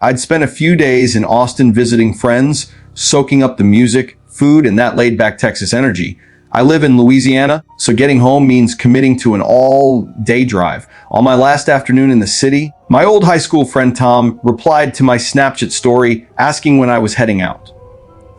I'd spent a few days in Austin visiting friends, soaking up the music, food, and that laid-back Texas energy. I live in Louisiana, so getting home means committing to an all-day drive. On my last afternoon in the city, my old high school friend Tom replied to my Snapchat story asking when I was heading out.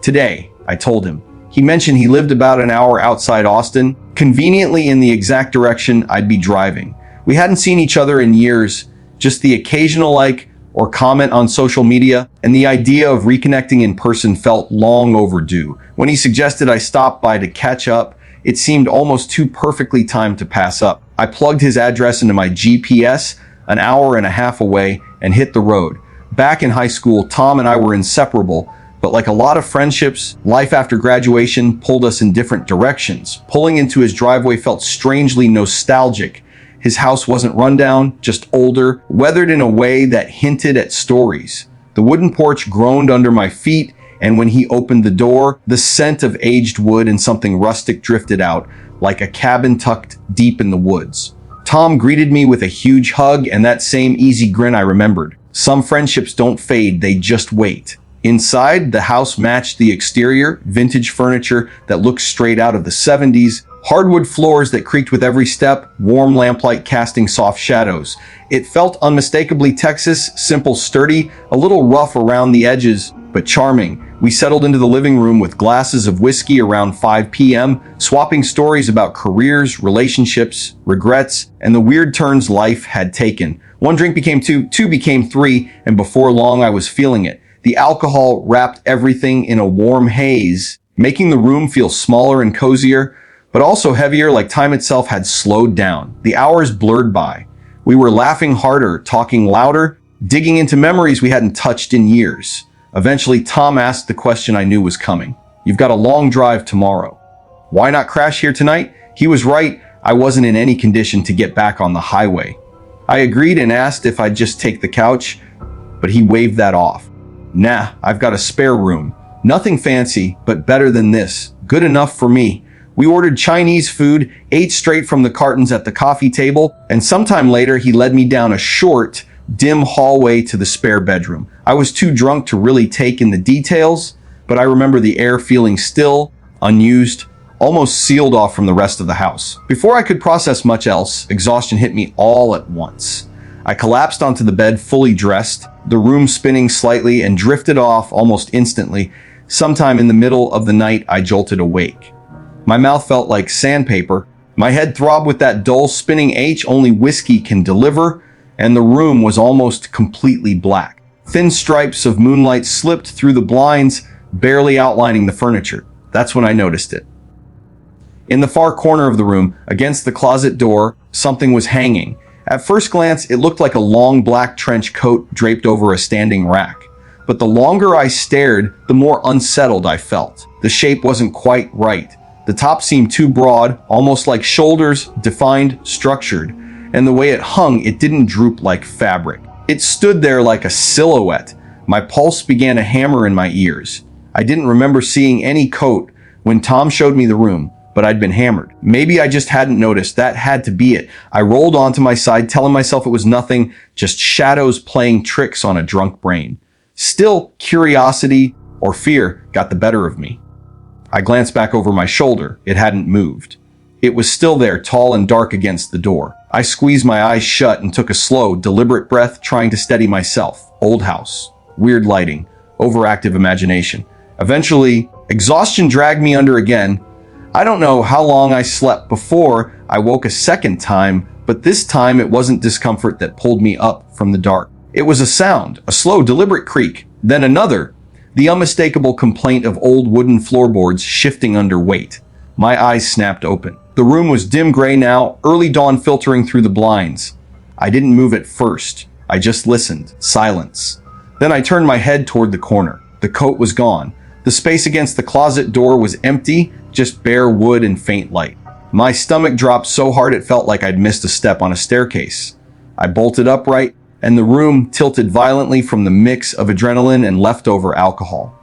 Today, I told him. He mentioned he lived about an hour outside Austin, conveniently in the exact direction I'd be driving. We hadn't seen each other in years, just the occasional like or comment on social media, and the idea of reconnecting in person felt long overdue. When he suggested I stop by to catch up, it seemed almost too perfectly timed to pass up. I plugged his address into my GPS, an hour and a half away, and hit the road. Back in high school, Tom and I were inseparable, but like a lot of friendships, life after graduation pulled us in different directions. Pulling into his driveway felt strangely nostalgic. His house wasn't run down, just older, weathered in a way that hinted at stories. The wooden porch groaned under my feet, and when he opened the door, the scent of aged wood and something rustic drifted out, like a cabin tucked deep in the woods. Tom greeted me with a huge hug and that same easy grin I remembered. Some friendships don't fade, they just wait. Inside, the house matched the exterior, vintage furniture that looked straight out of the 70s, hardwood floors that creaked with every step, warm lamplight casting soft shadows. It felt unmistakably Texas, simple, sturdy, a little rough around the edges, but charming. We settled into the living room with glasses of whiskey around 5 p.m., swapping stories about careers, relationships, regrets, and the weird turns life had taken. One drink became two, two became three, and before long I was feeling it. The alcohol wrapped everything in a warm haze, making the room feel smaller and cozier, but also heavier, like time itself had slowed down. The hours blurred by. We were laughing harder, talking louder, digging into memories we hadn't touched in years. Eventually, Tom asked the question I knew was coming. "You've got a long drive tomorrow. Why not crash here tonight?" He was right. I wasn't in any condition to get back on the highway. I agreed and asked if I'd just take the couch, but he waved that off. "Nah, I've got a spare room. Nothing fancy, but better than this. Good enough for me." We ordered Chinese food, ate straight from the cartons at the coffee table, and sometime later he led me down a short, dim hallway to the spare bedroom. I was too drunk to really take in the details, but I remember the air feeling still, unused, almost sealed off from the rest of the house. Before I could process much else, exhaustion hit me all at once. I collapsed onto the bed fully dressed, the room spinning slightly, and drifted off almost instantly. Sometime in the middle of the night, I jolted awake. My mouth felt like sandpaper. My head throbbed with that dull spinning ache only whiskey can deliver, and the room was almost completely black. Thin stripes of moonlight slipped through the blinds, barely outlining the furniture. That's when I noticed it. In the far corner of the room, against the closet door, something was hanging. At first glance, it looked like a long black trench coat draped over a standing rack. But the longer I stared, the more unsettled I felt. The shape wasn't quite right. The top seemed too broad, almost like shoulders, defined, structured. And the way it hung, it didn't droop like fabric. It stood there like a silhouette. My pulse began to hammer in my ears. I didn't remember seeing any coat when Tom showed me the room, but I'd been hammered. Maybe I just hadn't noticed. That had to be it. I rolled onto my side, telling myself it was nothing, just shadows playing tricks on a drunk brain. Still, curiosity or fear got the better of me. I glanced back over my shoulder. It hadn't moved. It was still there, tall and dark against the door. I squeezed my eyes shut and took a slow, deliberate breath, trying to steady myself. Old house, weird lighting, overactive imagination. Eventually, exhaustion dragged me under again. I don't know how long I slept before I woke a second time, but this time it wasn't discomfort that pulled me up from the dark. It was a sound, a slow, deliberate creak, then another, the unmistakable complaint of old wooden floorboards shifting under weight. My eyes snapped open. The room was dim gray now, early dawn filtering through the blinds. I didn't move at first. I just listened. Silence. Then I turned my head toward the corner. The coat was gone. The space against the closet door was empty, just bare wood and faint light. My stomach dropped so hard it felt like I'd missed a step on a staircase. I bolted upright, and the room tilted violently from the mix of adrenaline and leftover alcohol.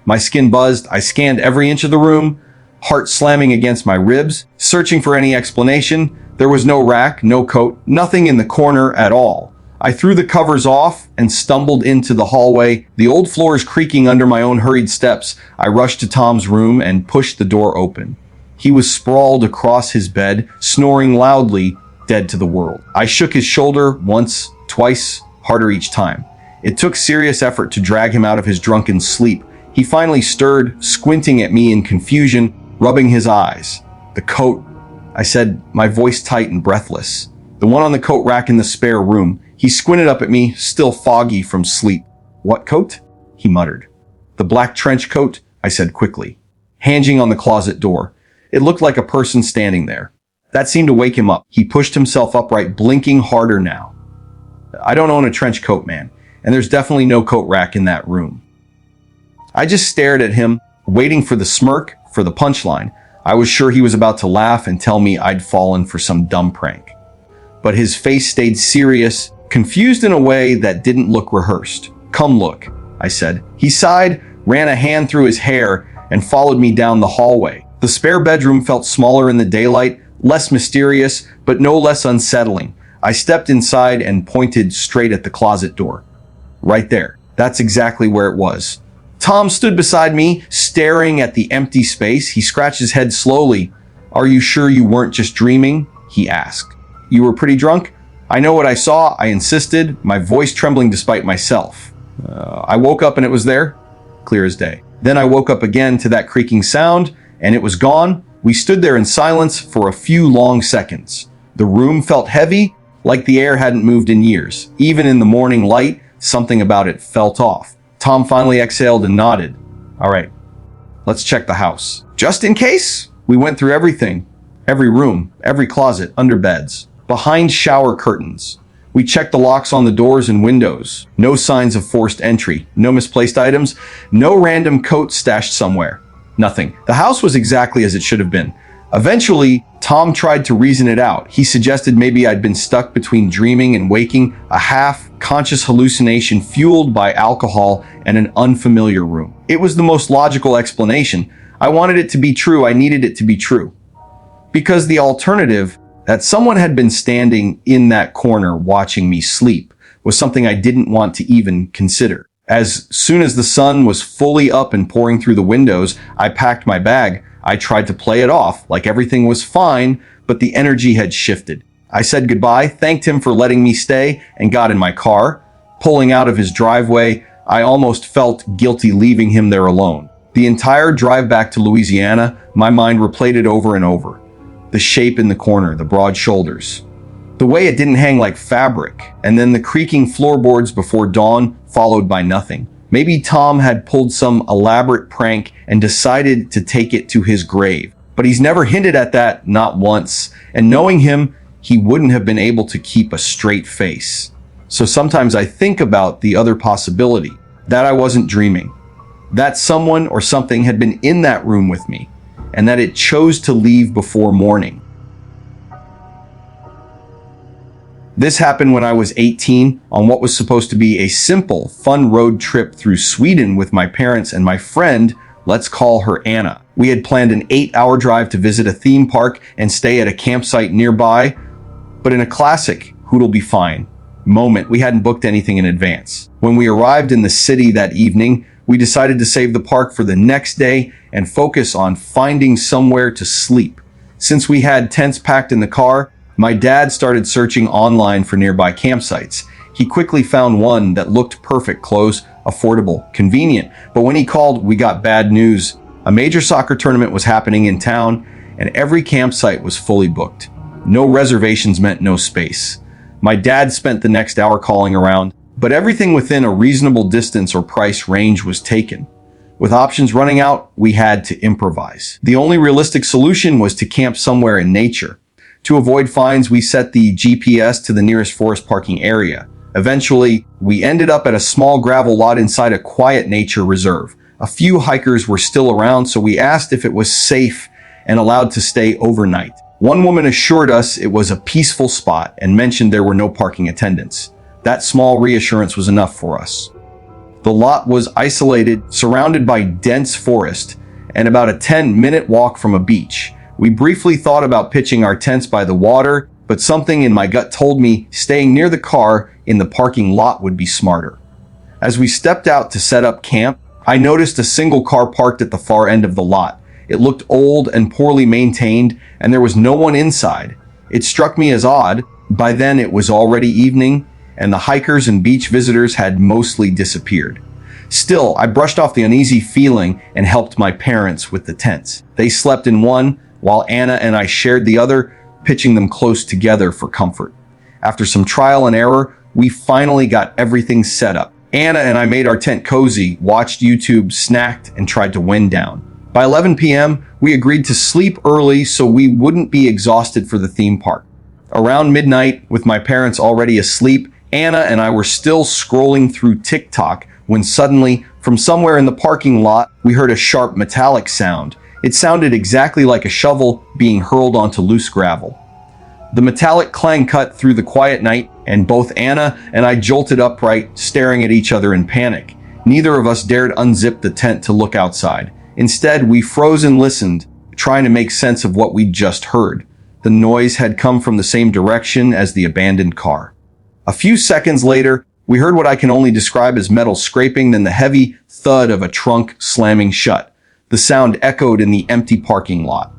My skin buzzed. I scanned every inch of the room, heart slamming against my ribs, searching for any explanation. There was no rack, no coat, nothing in the corner at all. I threw the covers off and stumbled into the hallway, the old floors creaking under my own hurried steps. I rushed to Tom's room and pushed the door open. He was sprawled across his bed, snoring loudly, dead to the world. I shook his shoulder once, twice, harder each time. It took serious effort to drag him out of his drunken sleep. He finally stirred, squinting at me in confusion, rubbing his eyes. "The coat," I said, my voice tight and breathless. "The one on the coat rack in the spare room." He squinted up at me, still foggy from sleep. "What coat?" he muttered. "The black trench coat," I said quickly, hanging on the closet door. It looked like a person standing there. That seemed to wake him up. He pushed himself upright, blinking harder now. "I don't own a trench coat, man, and there's definitely no coat rack in that room." I just stared at him, waiting for the smirk, for the punchline. I was sure he was about to laugh and tell me I'd fallen for some dumb prank. But his face stayed serious, confused in a way that didn't look rehearsed. "Come look," I said. He sighed, ran a hand through his hair, and followed me down the hallway. The spare bedroom felt smaller in the daylight, less mysterious, but no less unsettling. I stepped inside and pointed straight at the closet door. Right there. That's exactly where it was. Tom stood beside me, staring at the empty space. He scratched his head slowly. "Are you sure you weren't just dreaming?" he asked. "You were pretty drunk?" "I know what I saw," I insisted, my voice trembling despite myself. I woke up and it was there, clear as day. Then I woke up again to that creaking sound, and it was gone. We stood there in silence for a few long seconds. The room felt heavy, like the air hadn't moved in years. Even in the morning light, something about it felt off. Tom finally exhaled and nodded. "All right, let's check the house." "Just in case?" We went through everything. Every room, every closet, under beds, behind shower curtains. We checked the locks on the doors and windows. No signs of forced entry, no misplaced items, no random coat stashed somewhere. Nothing. The house was exactly as it should have been. Eventually, Tom tried to reason it out. He suggested maybe I'd been stuck between dreaming and waking, a half-conscious hallucination fueled by alcohol and an unfamiliar room. It was the most logical explanation. I wanted it to be true. I needed it to be true. Because the alternative, that someone had been standing in that corner watching me sleep, was something I didn't want to even consider. As soon as the sun was fully up and pouring through the windows, I packed my bag. I tried to play it off like everything was fine, but the energy had shifted. I said goodbye, thanked him for letting me stay, and got in my car. Pulling out of his driveway, I almost felt guilty leaving him there alone. The entire drive back to Louisiana, my mind replayed it over and over. The shape in the corner, the broad shoulders, the way it didn't hang like fabric, and then the creaking floorboards before dawn, followed by nothing. Maybe Tom had pulled some elaborate prank and decided to take it to his grave. But he's never hinted at that, not once. And knowing him, he wouldn't have been able to keep a straight face. So sometimes I think about the other possibility, that I wasn't dreaming, that someone or something had been in that room with me, and that it chose to leave before morning. This happened when I was 18 on what was supposed to be a simple, fun road trip through Sweden with my parents and my friend, let's call her Anna. We had planned an 8-hour drive to visit a theme park and stay at a campsite nearby, but in a classic "who'll be fine" moment, we hadn't booked anything in advance. When we arrived in the city that evening, we decided to save the park for the next day and focus on finding somewhere to sleep. Since we had tents packed in the car, my dad started searching online for nearby campsites. He quickly found one that looked perfect: close, affordable, convenient. But when he called, we got bad news. A major soccer tournament was happening in town, and every campsite was fully booked. No reservations meant no space. My dad spent the next hour calling around, but everything within a reasonable distance or price range was taken. With options running out, we had to improvise. The only realistic solution was to camp somewhere in nature. To avoid fines, we set the GPS to the nearest forest parking area. Eventually, we ended up at a small gravel lot inside a quiet nature reserve. A few hikers were still around, so we asked if it was safe and allowed to stay overnight. One woman assured us it was a peaceful spot and mentioned there were no parking attendants. That small reassurance was enough for us. The lot was isolated, surrounded by dense forest, and about a 10-minute walk from a beach. We briefly thought about pitching our tents by the water, but something in my gut told me staying near the car in the parking lot would be smarter. As we stepped out to set up camp, I noticed a single car parked at the far end of the lot. It looked old and poorly maintained, and there was no one inside. It struck me as odd. By then it was already evening, and the hikers and beach visitors had mostly disappeared. Still, I brushed off the uneasy feeling and helped my parents with the tents. They slept in one, while Anna and I shared the other, pitching them close together for comfort. After some trial and error, we finally got everything set up. Anna and I made our tent cozy, watched YouTube, snacked, and tried to wind down. By 11 p.m., we agreed to sleep early so we wouldn't be exhausted for the theme park. Around midnight, with my parents already asleep, Anna and I were still scrolling through TikTok when suddenly, from somewhere in the parking lot, we heard a sharp metallic sound. It sounded exactly like a shovel being hurled onto loose gravel. The metallic clang cut through the quiet night, and both Anna and I jolted upright, staring at each other in panic. Neither of us dared unzip the tent to look outside. Instead, we froze and listened, trying to make sense of what we'd just heard. The noise had come from the same direction as the abandoned car. A few seconds later, we heard what I can only describe as metal scraping, then the heavy thud of a trunk slamming shut. The sound echoed in the empty parking lot.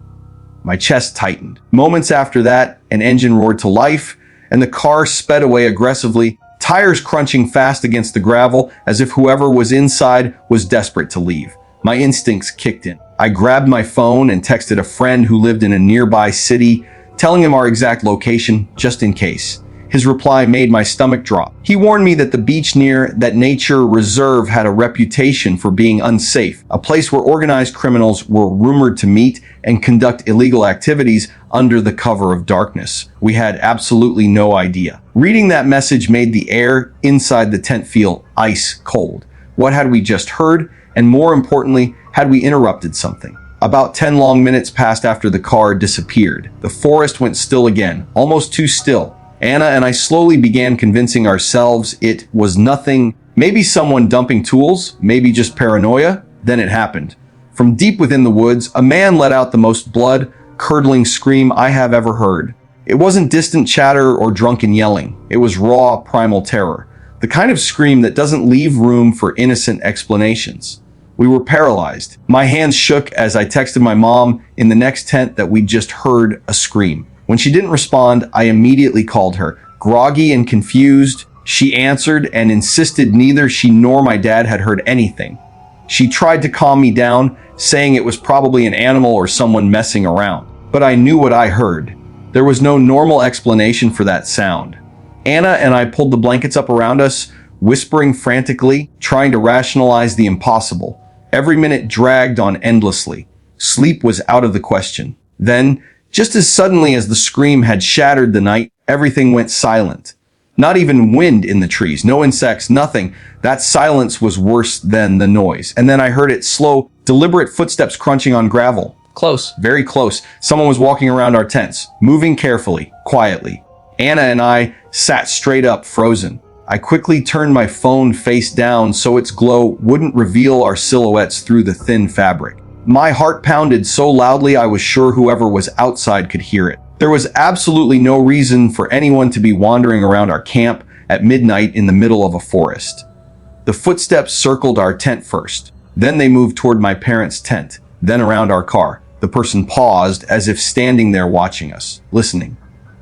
My chest tightened. Moments after that, an engine roared to life, and the car sped away aggressively, tires crunching fast against the gravel as if whoever was inside was desperate to leave. My instincts kicked in. I grabbed my phone and texted a friend who lived in a nearby city, telling him our exact location, just in case. His reply made my stomach drop. He warned me that the beach near that nature reserve had a reputation for being unsafe, a place where organized criminals were rumored to meet and conduct illegal activities under the cover of darkness. We had absolutely no idea. Reading that message made the air inside the tent feel ice cold. What had we just heard? And more importantly, had we interrupted something? About 10 long minutes passed after the car disappeared. The forest went still again, almost too still. Anna and I slowly began convincing ourselves it was nothing, maybe someone dumping tools, maybe just paranoia. Then it happened. From deep within the woods, a man let out the most blood-curdling scream I have ever heard. It wasn't distant chatter or drunken yelling. It was raw, primal terror. The kind of scream that doesn't leave room for innocent explanations. We were paralyzed. My hands shook as I texted my mom in the next tent that we'd just heard a scream. When she didn't respond, I immediately called her. Groggy and confused, she answered and insisted neither she nor my dad had heard anything. She tried to calm me down, saying it was probably an animal or someone messing around. But I knew what I heard. There was no normal explanation for that sound. Anna and I pulled the blankets up around us, whispering frantically, trying to rationalize the impossible. Every minute dragged on endlessly. Sleep was out of the question. Then, just as suddenly as the scream had shattered the night, everything went silent. Not even wind in the trees, no insects, nothing. That silence was worse than the noise. And then I heard its slow, deliberate footsteps crunching on gravel. Close, very close. Someone was walking around our tents, moving carefully, quietly. Anna and I sat straight up, frozen. I quickly turned my phone face down so its glow wouldn't reveal our silhouettes through the thin fabric. My heart pounded so loudly I was sure whoever was outside could hear it. There was absolutely no reason for anyone to be wandering around our camp at midnight in the middle of a forest. The footsteps circled our tent first. Then they moved toward my parents' tent, then around our car. The person paused as if standing there watching us, listening,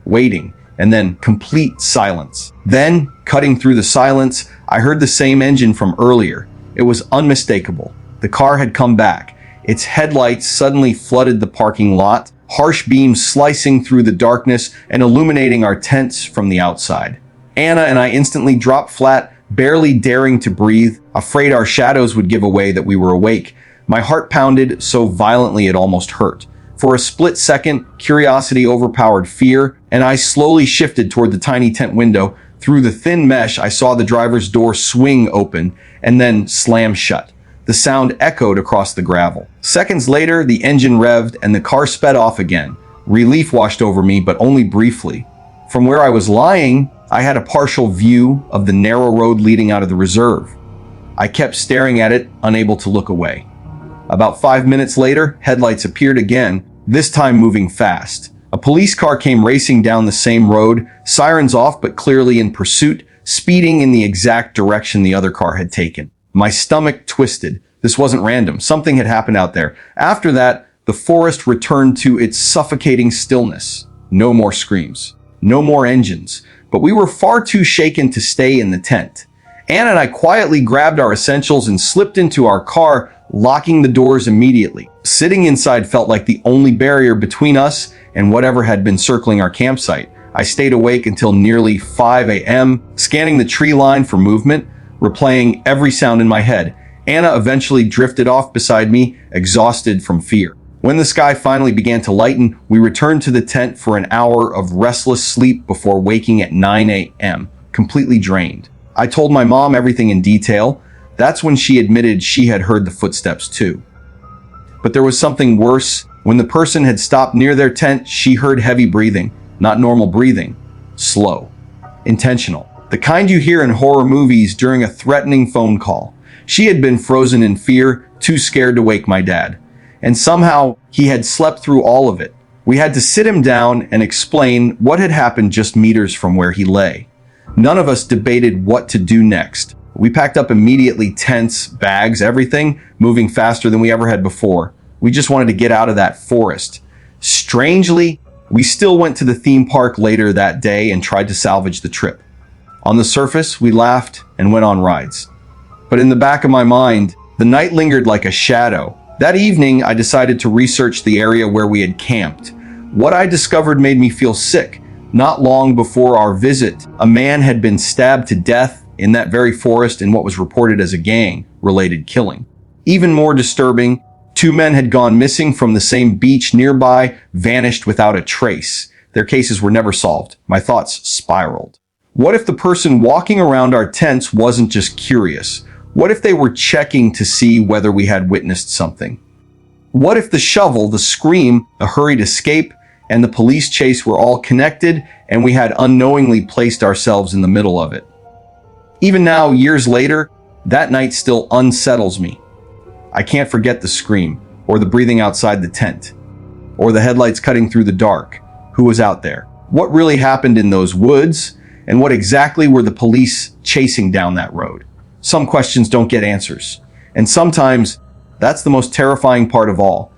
waiting, and then complete silence. Then, cutting through the silence, I heard the same engine from earlier. It was unmistakable. The car had come back. Its headlights suddenly flooded the parking lot, harsh beams slicing through the darkness and illuminating our tents from the outside. Anna and I instantly dropped flat, barely daring to breathe, afraid our shadows would give away that we were awake. My heart pounded so violently it almost hurt. For a split second, curiosity overpowered fear, and I slowly shifted toward the tiny tent window. Through the thin mesh, I saw the driver's door swing open and then slam shut. The sound echoed across the gravel. Seconds later, the engine revved and the car sped off again. Relief washed over me, but only briefly. From where I was lying, I had a partial view of the narrow road leading out of the reserve. I kept staring at it, unable to look away. About 5 minutes later, headlights appeared again, this time moving fast. A police car came racing down the same road, sirens off but clearly in pursuit, speeding in the exact direction the other car had taken. My stomach twisted. This wasn't random. Something had happened out there. After that, the forest returned to its suffocating stillness. No more screams. No more engines. But we were far too shaken to stay in the tent. Anna and I quietly grabbed our essentials and slipped into our car, locking the doors immediately. Sitting inside felt like the only barrier between us and whatever had been circling our campsite. I stayed awake until nearly 5 a.m., scanning the tree line for movement, replaying every sound in my head. Anna eventually drifted off beside me, exhausted from fear. When the sky finally began to lighten, we returned to the tent for an hour of restless sleep before waking at 9 a.m., completely drained. I told my mom everything in detail. That's when she admitted she had heard the footsteps too. But there was something worse. When the person had stopped near their tent, she heard heavy breathing. Not normal breathing. Slow. Intentional. The kind you hear in horror movies during a threatening phone call. She had been frozen in fear, too scared to wake my dad. And somehow, he had slept through all of it. We had to sit him down and explain what had happened just meters from where he lay. None of us debated what to do next. We packed up immediately, tents, bags, everything, moving faster than we ever had before. We just wanted to get out of that forest. Strangely, we still went to the theme park later that day and tried to salvage the trip. On the surface, we laughed and went on rides. But in the back of my mind, the night lingered like a shadow. That evening, I decided to research the area where we had camped. What I discovered made me feel sick. Not long before our visit, a man had been stabbed to death in that very forest in what was reported as a gang-related killing. Even more disturbing, 2 men had gone missing from the same beach nearby, vanished without a trace. Their cases were never solved. My thoughts spiraled. What if the person walking around our tents wasn't just curious? What if they were checking to see whether we had witnessed something? What if the shovel, the scream, the hurried escape, and the police chase were all connected and we had unknowingly placed ourselves in the middle of it? Even now, years later, that night still unsettles me. I can't forget the scream, or the breathing outside the tent, or the headlights cutting through the dark. Who was out there? What really happened in those woods? And what exactly were the police chasing down that road? Some questions don't get answers. And sometimes, that's the most terrifying part of all.